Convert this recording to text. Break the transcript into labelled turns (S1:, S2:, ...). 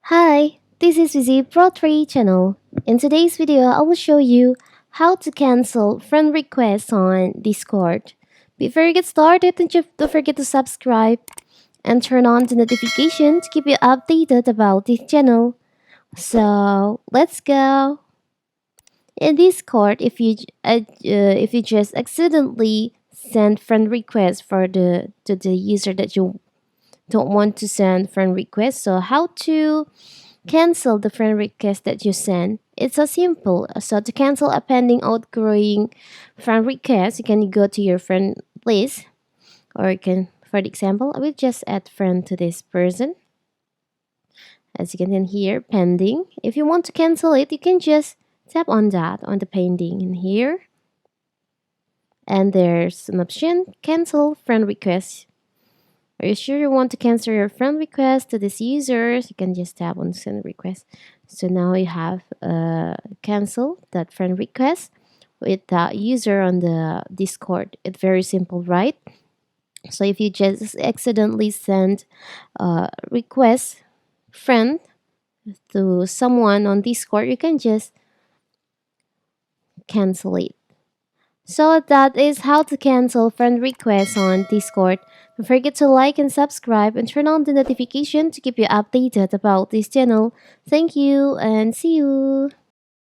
S1: Hi, this is Vizi Pro 3 channel. In today's video, I will show you how to cancel friend requests on Discord. Before you get started, don't forget to subscribe and turn on the notification to keep you updated about this channel. So let's go. In Discord, if you just accidentally send friend requests to the user that you don't want to send friend requests, so how to cancel the friend request that you send. It's so simple. So to cancel a pending outgoing friend request, you can go to your friend list, or you can, for example, I will just add friend to this person. As you can see here, pending. If you want to cancel it, you can just tap on that on the pending in here, and there's an option cancel friend request. Are you sure you want to cancel your friend request to this user? You can just tap on send request. So now you have cancel that friend request with that user on the Discord. It's very simple, right? So if you just accidentally send a request friend to someone on Discord, you can just cancel it. So that is how to cancel friend requests on Discord. Don't forget to like and subscribe and turn on the notification to keep you updated about this channel. Thank you and see you.